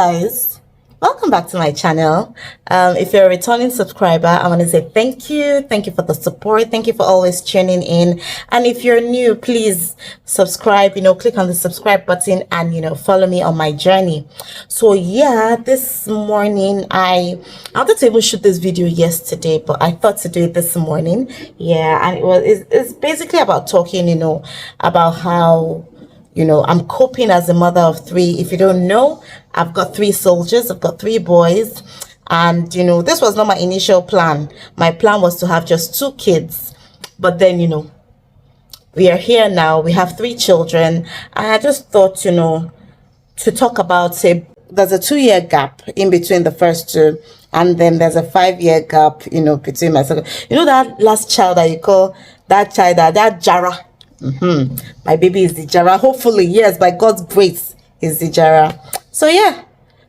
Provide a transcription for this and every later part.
guys, welcome back to my channel. If you're a returning subscriber, I want to say thank you for the support, thank you for always tuning in. And if you're new, please subscribe, click on the subscribe button and follow me on my journey. So yeah, this morning I wanted to even shoot this video yesterday, but I thought to do it this morning. Yeah, and it's basically about talking about how I'm coping as a mother of three. If you don't know, I've got three soldiers, I've got three boys. And, this was not my initial plan. My plan was to have just two kids. But then, we are here now. We have three children. And I just thought, to talk about, say, there's a 2-year gap in between the first two. And then there's a 5-year gap, between my second. That last child that you call that child, that Jara. My baby is the Jara. Hopefully, yes, by God's grace, is the Jara. So yeah,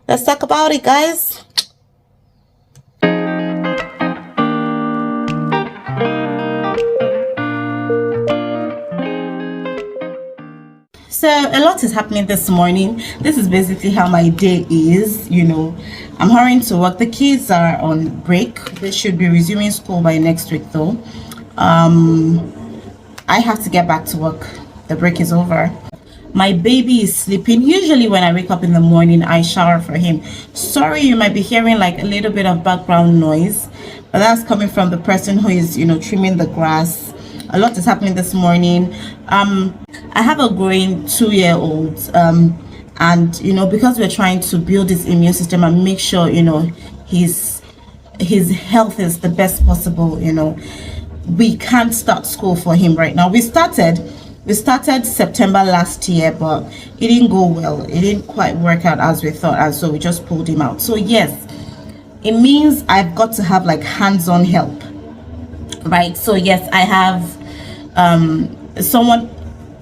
let's talk about it, guys. So a lot is happening this morning. This is basically how my day is. I'm hurrying to work. The kids are on break. They should be resuming school by next week though. I have to get back to work. The break is over. My baby is sleeping. Usually when I wake up in the morning, I shower for him. Sorry, you might be hearing like a little bit of background noise, but that's coming from the person who is, trimming the grass. A lot is happening this morning. I have a growing 2-year-old, and because we're trying to build his immune system and make sure his health is the best possible. We can't start school for him right now. We started September last year, but it didn't go well. It didn't quite work out as we thought, and so we just pulled him out. So yes, it means I've got to have like hands-on help, right? So yes, I have someone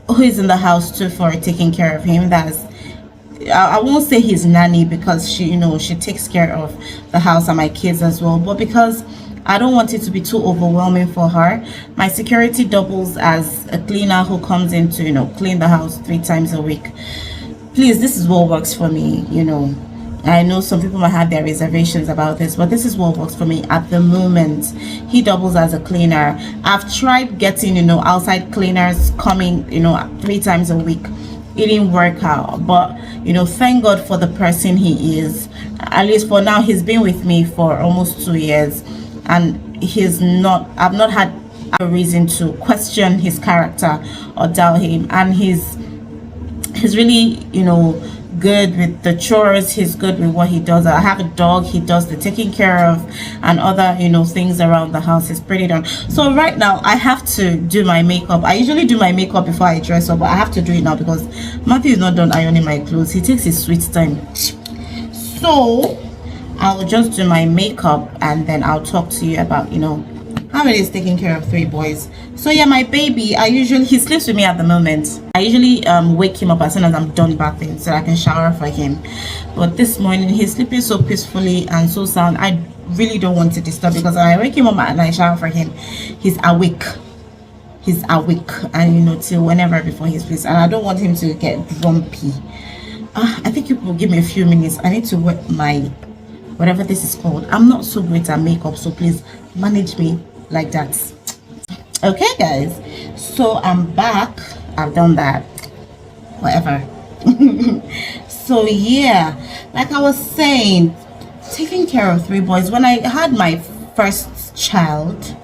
who is in the house too for taking care of him. I won't say his nanny, because she takes care of the house and my kids as well, but because I don't want it to be too overwhelming for her, my security doubles as a cleaner who comes in to clean the house 3 times a week. Please, this is what works for me. I know some people might have their reservations about this, but this is what works for me at the moment. He doubles as a cleaner. I've tried getting outside cleaners coming 3 times a week. It didn't work out, but thank God for the person he is. At least for now, he's been with me for almost 2 years, and I've not had a reason to question his character or doubt him. And he's really good with the chores. He's good with what he does. I have a dog. He does the taking care of and other things around the house. He's pretty done. So right now I have to do my makeup. I usually do my makeup before I dress up, but I have to do it now because Matthew is not done ironing my clothes. He takes his sweet time. So I'll just do my makeup and then I'll talk to you about how it is taking care of 3 boys. So yeah, my baby, he sleeps with me at the moment. I usually wake him up as soon as I'm done bathing so I can shower for him. But this morning he's sleeping so peacefully and so sound. I really don't want to disturb, because when I wake him up and I shower for him, he's awake and till whenever before his place, and I don't want him to get grumpy. I think you will give me a few minutes. I need to wear my whatever this is called. I'm not so great at makeup, so please manage me like that. Okay guys, so I'm back. I've done that, whatever. So yeah, like I was saying, taking care of 3 boys. When I had my first child,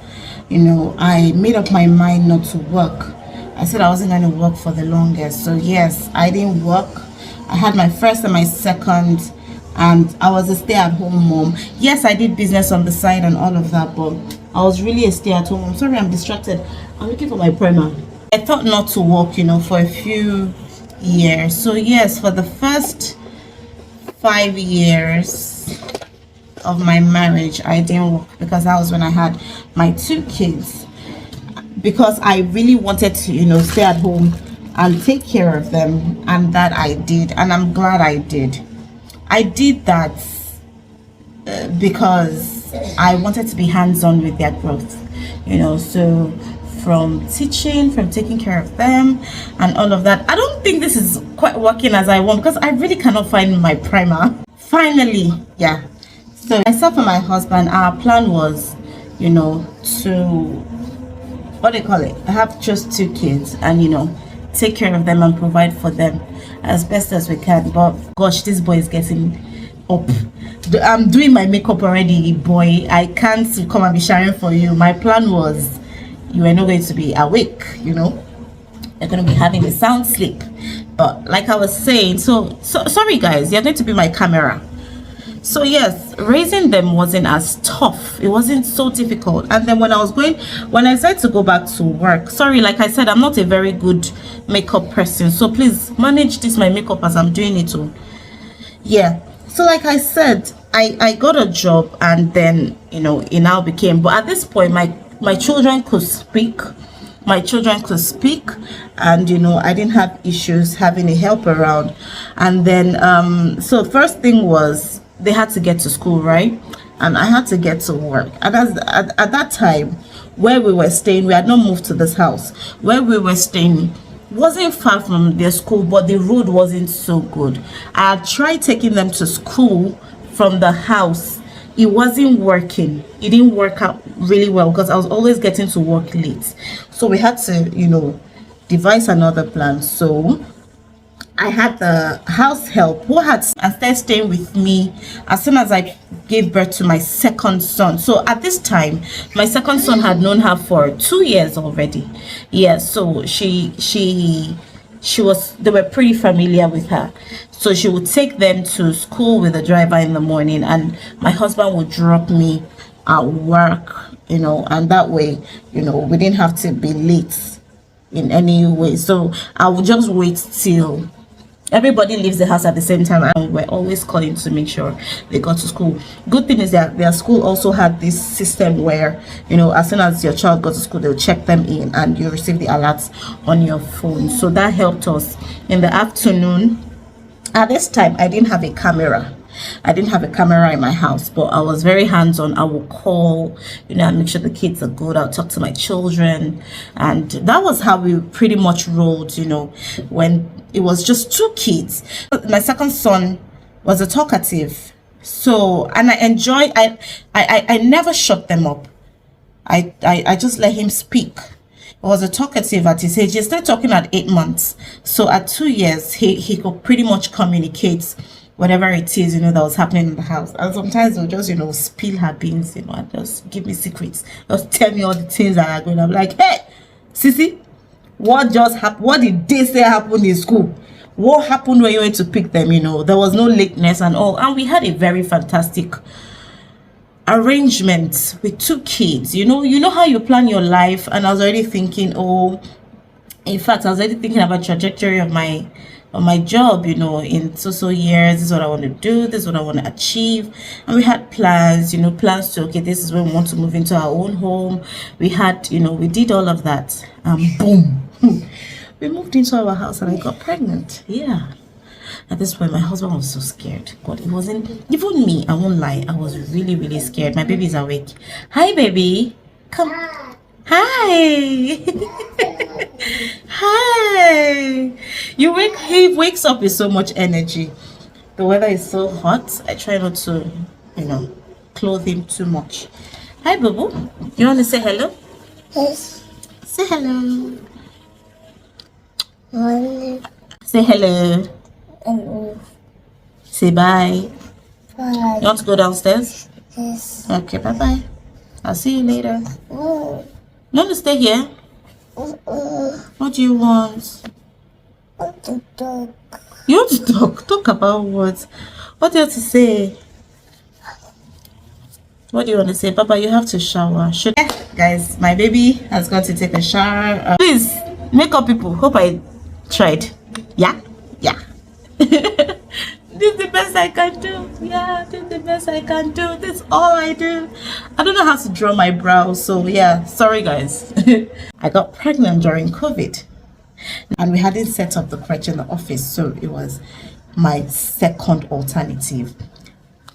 I made up my mind not to work. I said I wasn't going to work for the longest. So yes, I didn't work. I had my first and my second, and I was a stay-at-home mom. Yes, I did business on the side and all of that, but I was really a stay-at-home mom. Sorry, I'm distracted. I'm looking for my primer. I thought not to work, for a few years. So yes, for the first 5 years of my marriage, I didn't work, because that was when I had my 2 kids. Because I really wanted to, stay at home and take care of them, and that I did, and I'm glad I did. I did that because I wanted to be hands-on with their growth, so from teaching, from taking care of them and all of that. I don't think this is quite working as I want, because I really cannot find my primer. finally, yeah. So myself and my husband, our plan was, to, what do you call it? I have just 2 kids, and take care of them and provide for them as best as we can. But gosh, this boy is getting up. I'm doing my makeup already, boy. I can't come and be sharing for you. My plan was you are not going to be awake, you're going to be having a sound sleep. But like I was saying, so sorry guys, you're going to be my camera. So yes, raising them wasn't as tough. It wasn't so difficult. And then when I decided to go back to work, sorry, like I said, I'm not a very good makeup person, so please manage this my makeup as I'm doing it too. Yeah, so like I said, I got a job, and then it now became, but at this point my children could speak. And I didn't have issues having a help around. And then so first thing was they had to get to school, right? And I had to get to work. And at that time where we were staying, we had not moved to this house. Where we were staying wasn't far from their school, but the road wasn't so good. I had tried taking them to school from the house. It wasn't working. It didn't work out really well because I was always getting to work late. So we had to devise another plan. So I had the house help who had started staying with me as soon as I gave birth to my second son. So at this time, my second son had known her for 2 years already. Yeah, so they were pretty familiar with her. So she would take them to school with the driver in the morning, and my husband would drop me at work, and that way, we didn't have to be late in any way. So I would just wait till everybody leaves the house at the same time, and we're always calling to make sure they got to school. Good thing is that their school also had this system where as soon as your child got to school, they'll check them in and you receive the alerts on your phone. So that helped us. In the afternoon, at this time I didn't have a camera in my house, but I was very hands-on. I will call, and make sure the kids are good. I'll talk to my children, and that was how we pretty much rolled, when it was just 2 kids. My second son was a talkative, so, and I never shut them up. I just let him speak. He was a talkative at his age. He started talking at 8 months, so at 2 years he could pretty much communicate whatever it is that was happening in the house. And sometimes they'll just spill her beans, and just give me secrets, just tell me all the things that are going on. I'm like, hey Sissy, what just happened? What did they say happened in school? What happened when you went to pick them? There was no lateness and all, and we had a very fantastic arrangement with 2 kids. You know how you plan your life. And I was already thinking, in fact I was already thinking about trajectory of my job, in so years. This is what I want to do, this is what I want to achieve. And we had plans, plans to, okay, this is when we want to move into our own home. We had, we did all of that, and boom, we moved into our house and I got pregnant. Yeah, at this point my husband was so scared. God, it wasn't even me, I won't lie, I was really scared. My baby's awake. Hi baby, come. Hi. Hi. He wakes up with so much energy. The weather is so hot. I try not to clothe him too much. Hi Boo. You want to say hello? Yes. Say hello. Hello. Say hello. Hello. Say bye. Bye. You want to go downstairs? Yes. Okay, bye. I'll see you later. Oh. You want to stay here? What do you want? To talk. You want to talk? Talk about what? What do you have to say? What do you want to say? Papa, you have to shower. Guys, my baby has got to take a shower. Please, makeup people, hope I tried. Yeah. This is the best I can do. Yeah, this is the best I can do. This is all I do. I don't know how to draw my brows, so yeah, sorry guys. I got pregnant during COVID, and we hadn't set up the crèche in the office, so it was my second alternative.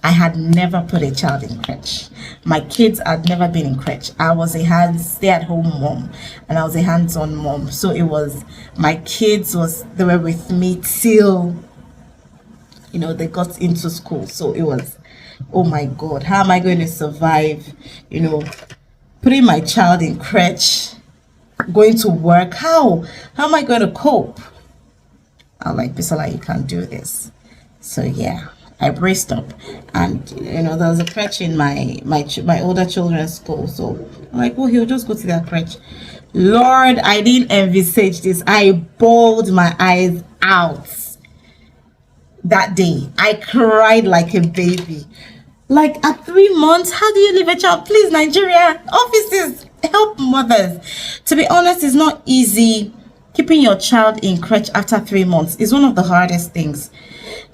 I had never put a child in crèche. My kids had never been in crèche. I was a stay-at-home mom, and I was a hands-on mom. So it was, my kids they were with me till they got into school. So it was, oh my God, how am I going to survive? Putting my child in crèche, going to work. How am I going to cope? I'm like, Bisola, you can't do this. So yeah, I braced up, and there was a crèche in my older children's school. So I'm like, well, he'll just go to that crèche. Lord, I didn't envisage this. I bawled my eyes out that day. I cried like a baby. Like, at 3 months, how do you leave a child? Please, Nigeria offices, help mothers. To be honest, it's not easy. Keeping your child in crèche after 3 months is one of the hardest things.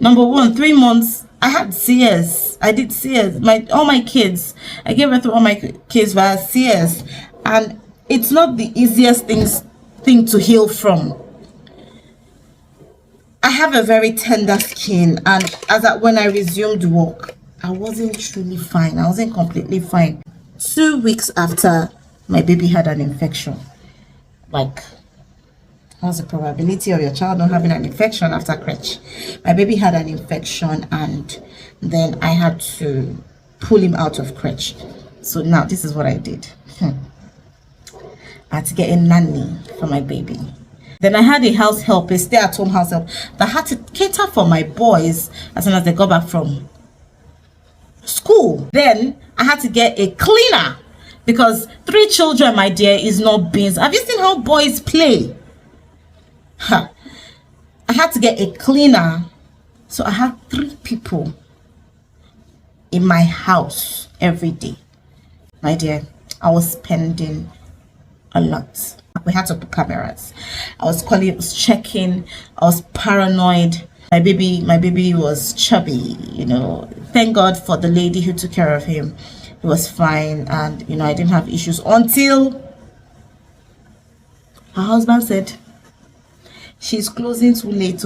Number one, 3 months, I had CS. I did CS. All my kids, I gave birth to all my kids via CS. And it's not the easiest thing to heal from. I have a very tender skin, and when I resumed work, I wasn't truly fine. I wasn't completely fine. 2 weeks after, my baby had an infection. Like, what's the probability of your child not having an infection after crèche? My baby had an infection, and then I had to pull him out of crèche. So now this is what I did. I had to get a nanny for my baby. Then I had a house help, a stay-at-home house help, that had to cater for my boys as soon as they got back from school. Then I had to get a cleaner, because 3 children, my dear, is not beans. Have you seen how boys play? I had to get a cleaner. So I had 3 people in my house every day. My dear, I was spending a lot. We had to put cameras. I was calling, I was checking, I was paranoid. My baby was chubby, Thank God for the lady who took care of him. He was fine, and I didn't have issues until her husband said she's closing too late.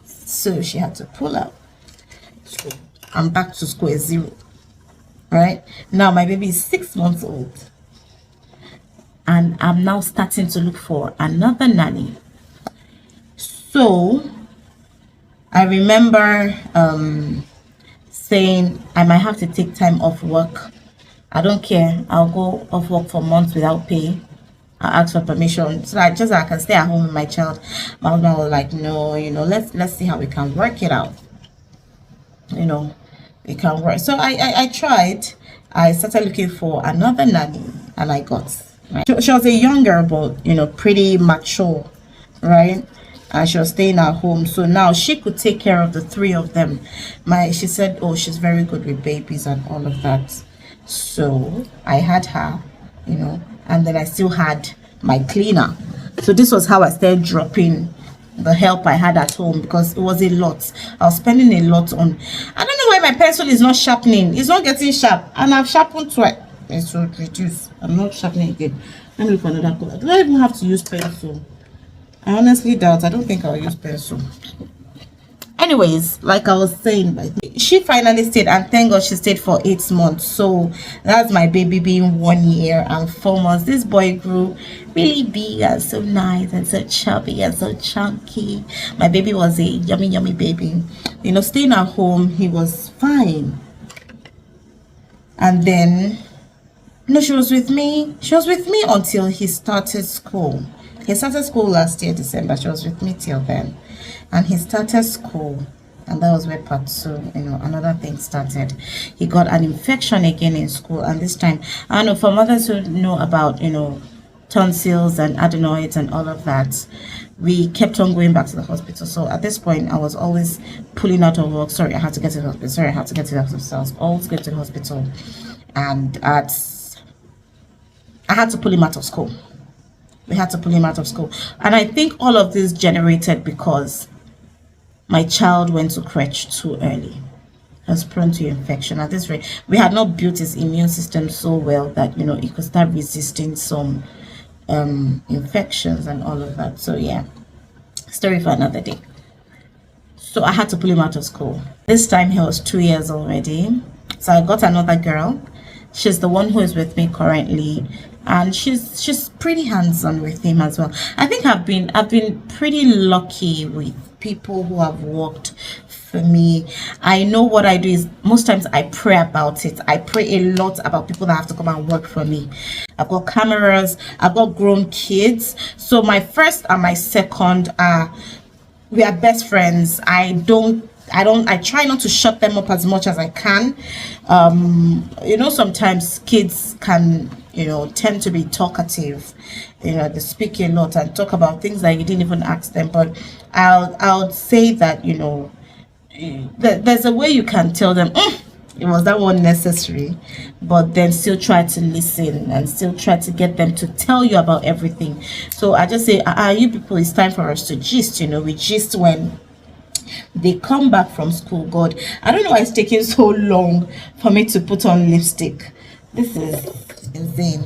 So she had to pull out. So I'm back to square zero. Right? Now my baby is 6 months old. And I'm now starting to look for another nanny. So I remember saying I might have to take time off work. I don't care. I'll go off work for months without pay. I asked for permission so that I can stay at home with my child. My husband was like, no, let's see how we can work it out. We can work. So I tried. I started looking for another nanny, and I got. Right? She was a young girl, but pretty mature, right? And she was staying at home, so now she could take care of the 3 of them. She said, oh, she's very good with babies and all of that. So I had her, and then I still had my cleaner. So this was how I started dropping the help I had at home, because it was a lot. I was spending a lot on. I don't know why my pencil is not sharpening. It's not getting sharp, and I've sharpened twice. It should reduce. I'm not sharpening again. Let me look for another color. Do I even have to use pencil? I honestly doubt. I don't think I'll use pencil. Anyways, like I was saying, she finally stayed, and thank God she stayed for 8 months. So that's my baby being 1 year and 4 months. This boy grew really big and so nice and so chubby and so chunky. My baby was a yummy baby. Staying at home, he was fine. And then she was with me. She was with me until he started school. He started school last year, December. She was with me till then. And he started school. And that was where part 2, another thing started. He got an infection again in school. And this time, I know for mothers who know about, tonsils and adenoids and all of that, we kept on going back to the hospital. So at this point, I was always pulling out of work. Sorry, I had to get to the hospital. Sorry, I had to get to the hospital. I was always going to the hospital. And I had to pull him out of school. We had to pull him out of school. And I think all of this generated because my child went to crèche too early. He was prone to infection. At this rate, we had not built his immune system so well that, he could start resisting some infections and all of that. So yeah, story for another day. So I had to pull him out of school. This time he was 2 years already. So I got another girl. She's the one who is with me currently, and she's pretty hands-on with him as well. I think I've been pretty lucky with people who have worked for me. I know what I do is most times I pray about it. I pray a lot about people that have to come and work for me. I've got cameras, I've got grown kids. So my first and my second are, we are best friends. I try not to shut them up as much as I can. Sometimes kids can, tend to be talkative. They speak a lot and talk about things that you didn't even ask them. But I'll say that, there's a way you can tell them, it was that one necessary, but then still try to listen and still try to get them to tell you about everything. So I just say, you people, it's time for us to gist. We gist when they come back from school. God, I don't know why it's taking so long for me to put on lipstick. This is insane,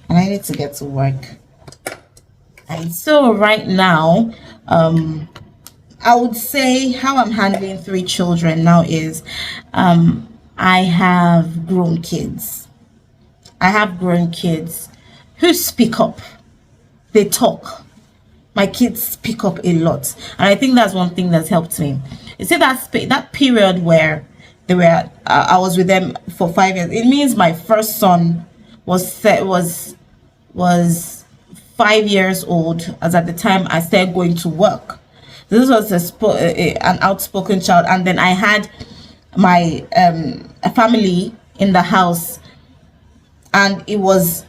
and I need to get to work. And so right now, I would say how I'm handling 3 children now is, I have grown kids. I have grown kids who speak up. They talk. My kids speak up a lot, and I think that's one thing that's helped me. You see that period where they were, I was with them for 5 years. It means my first son was 5 years old as at the time I started going to work. This was an outspoken child, and then I had my a family in the house, and it was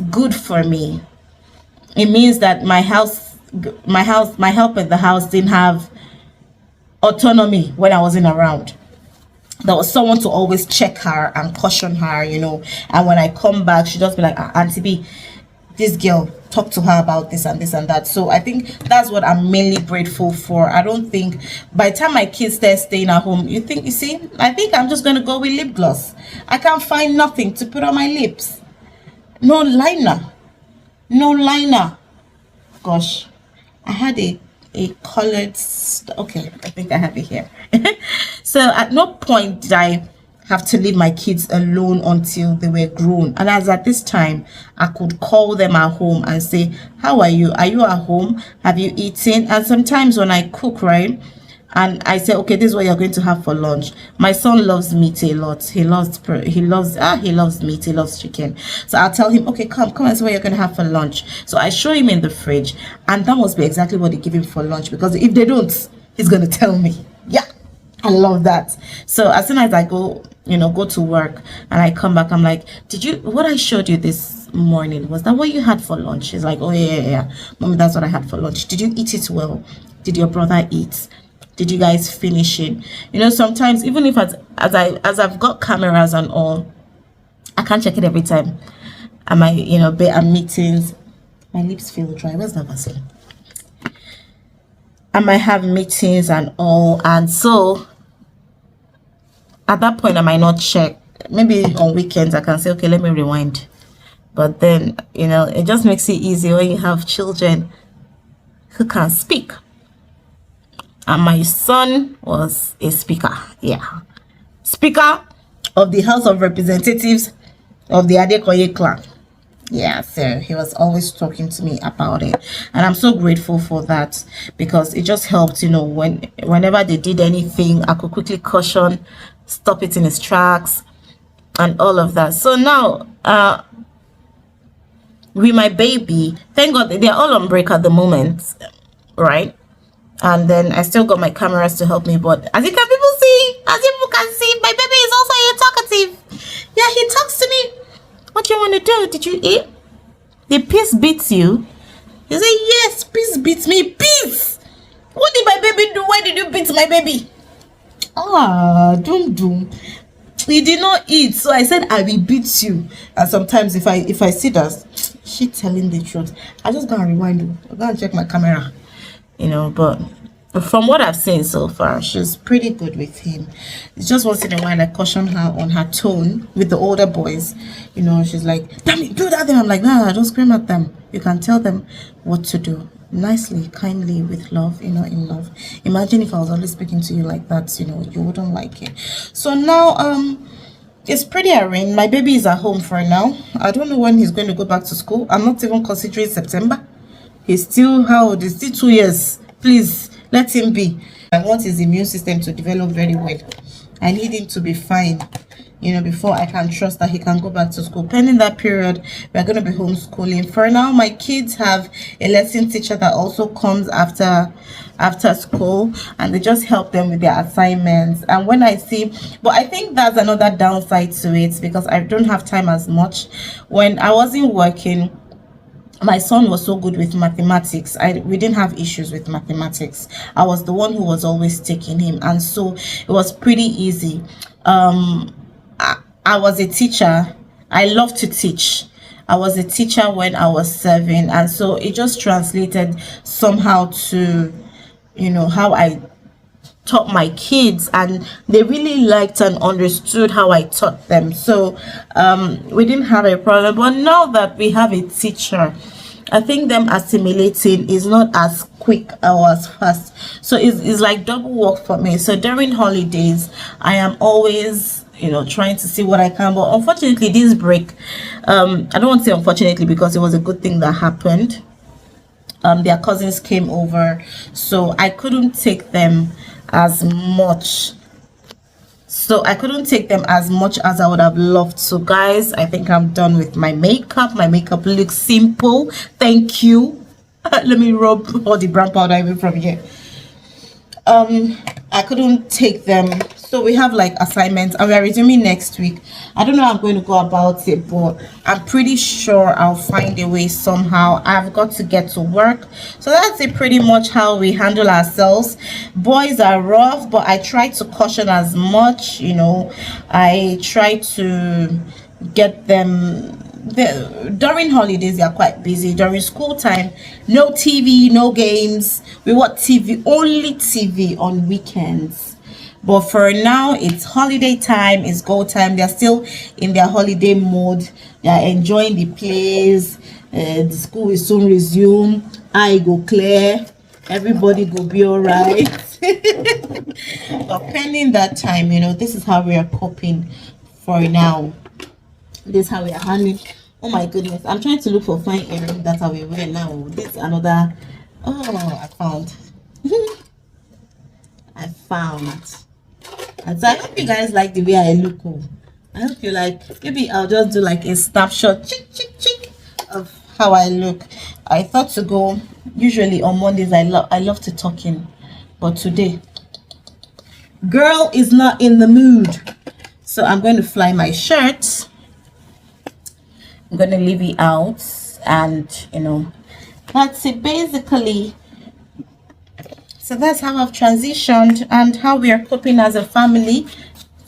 good for me. It means that my help at the house didn't have autonomy when I wasn't around. There was someone to always check her and caution her, and when I come back, she'd just be like, Auntie B, this girl, talk to her about this and this and that. So I think that's what I'm mainly grateful for. I don't think by the time my kids start staying at home, I think I'm just going to go with lip gloss. I can't find nothing to put on my lips. No liner. Gosh, I had a colored, okay, I think I have it here. So at no point did I have to leave my kids alone until they were grown. And as at this time, I could call them at home and say, how are you? Are you at home? Have you eaten? And sometimes when I cook, right, and I say, okay, this is what you're going to have for lunch. My son loves meat a lot. He loves meat. He loves chicken. So I'll tell him, okay, come and see what you're going to have for lunch. So I show him in the fridge, and that must be exactly what they give him for lunch, because if they don't, he's going to tell me. Yeah, I love that. So as soon as I go to work and I come back, I'm like, what I showed you this morning, was that what you had for lunch? She's like, oh yeah. Mommy, that's what I had for lunch. Did you eat it well? Did your brother eat? Did you guys finish it? Sometimes even if as I've got cameras and all, I can't check it every time. At my at meetings, my lips feel dry. Where's the Vaseline? I might have meetings and all, and so at that point I might not check. Maybe on weekends I can say, okay, let me rewind. But then it just makes it easy when you have children who can speak. And my son was a speaker. Yeah. Speaker of the House of Representatives of the Adekoye clan. Yeah, so he was always talking to me about it. And I'm so grateful for that, because it just helped, whenever they did anything, I could quickly caution, stop it in its tracks, and all of that. So now, with my baby, thank God they're all on break at the moment, right? And then I still got my cameras to help me, but as you people can see, my baby is also a talkative. Yeah, he talks to me. What you want to do? Did you eat? The piece beats you? You say, yes, piece beats me. Piece! What did my baby do? Why did you beat my baby? Doom. He did not eat, so I said I will beat you. And sometimes if I see that she telling the truth, I just go and rewind. I go and check my camera. But from what I've seen so far, she's pretty good with him. It's just once in a while I caution her on her tone with the older boys. She's like, damn it, do that thing. I'm like, nah, don't scream at them. You can tell them what to do nicely, kindly, with love, in love. Imagine if I was only speaking to you like that, you wouldn't like it. So now it's pretty arranged. My baby is at home for now. I don't know when he's going to go back to school. I'm not even considering September. He's still, how old? He's still 2 years. Please let him be. I want his immune system to develop very well. I need him to be fine, before I can trust that he can go back to school. Pending that period, we're going to be homeschooling. For now, my kids have a lesson teacher that also comes after school, and they just help them with their assignments. And when I see, but I think that's another downside to it, because I don't have time as much. When I wasn't working, my son was so good with mathematics. We didn't have issues with mathematics. I was the one who was always taking him, and so it was pretty easy. I was a teacher. I love to teach. I was a teacher when I was serving, and so it just translated somehow to how I taught my kids, and they really liked and understood how I taught them. So we didn't have a problem. But now that we have a teacher, I think them assimilating is not as quick or as fast. So it's like double work for me. So during holidays, I am always trying to see what I can. But unfortunately, this break, I don't want to say unfortunately, because it was a good thing that happened. Their cousins came over, so I couldn't take them as much. As I would have loved. So guys, I think I'm done with my makeup. My makeup looks simple. Thank you. Let me rub all the brown powder away from here. I couldn't take them, so we have like assignments, and we are resuming next week. I don't know how I'm going to go about it, but I'm pretty sure I'll find a way somehow. I've got to get to work. So that's it, pretty much how we handle ourselves. Boys are rough, but I try to caution as much. I try to get them during holidays. They are quite busy. During school time, no TV, no games. We watch TV, only TV on weekends. But for now, it's holiday time, it's go time. They're still in their holiday mode. They're enjoying the plays. The school will soon resume. I go clear, everybody go be all right. But pending that time, this is how we are coping for now. This is how we are handling. Oh my goodness, I'm trying to look for fine earring that I will wear now. This is another. Oh, I found. And so I hope you guys like the way I look. I hope you like. Maybe I'll just do like a snapshot of how I look. I thought to go. Usually on Mondays I love to talk in, but today girl is not in the mood. So I'm going to fly my shirt. I'm going to leave it out, and that's it basically. So that's how I've transitioned and how we are coping as a family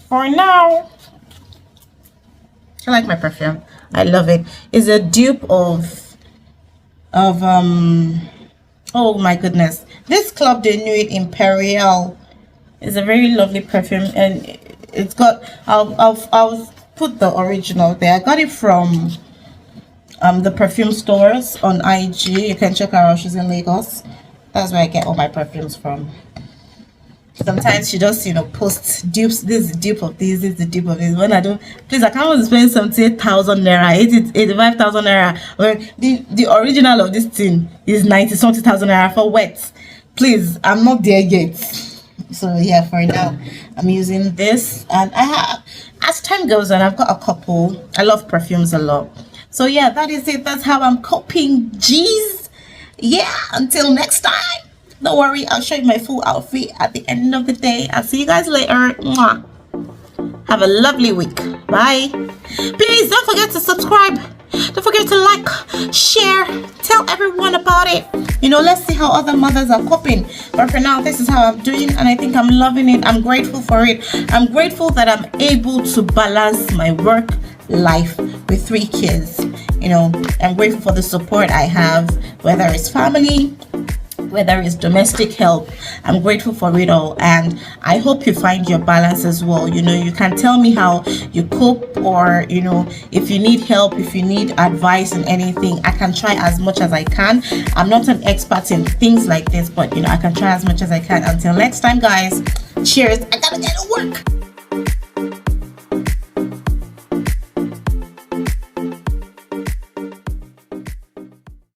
for now. I like my perfume. I love it. It's a dupe of oh my goodness, this Club de Nuit Imperial. It's a very lovely perfume, and it's got, I'll put the original there. I got it from the perfume stores on IG. You can check her out. She's in Lagos. That's where I get all my perfumes from. Sometimes she just posts dupes. This is the dupe of this, this is the dupe of this. When I do, please, I can't want to spend 78,000 naira, 85,000 naira. Or the original of this thing is 90-something thousand naira for wet. Please, I'm not there yet. So yeah, for now I'm using this, and I have, as time goes on, I've got a couple. I love perfumes a lot. So yeah, that is it. That's how I'm coping. Jeez. Yeah, until next time, don't worry, I'll show you my full outfit at the end of the day. I'll see you guys later. Mwah. Have a lovely week. Bye. Please don't forget to subscribe. Don't forget to like, share, tell everyone about it. Let's see how other mothers are coping. But for now, this is how I'm doing, and I think I'm loving it. I'm grateful for it. I'm grateful that I'm able to balance my work life with 3 kids. I'm grateful for the support I have, whether it's family, whether it's domestic help. I'm grateful for it all, and I hope you find your balance as well. You can tell me how you cope, or if you need help, if you need advice in anything. I can try as much as I can. I'm not an expert in things like this, but I can try as much as I can. Until next time, guys, cheers. I gotta get to work.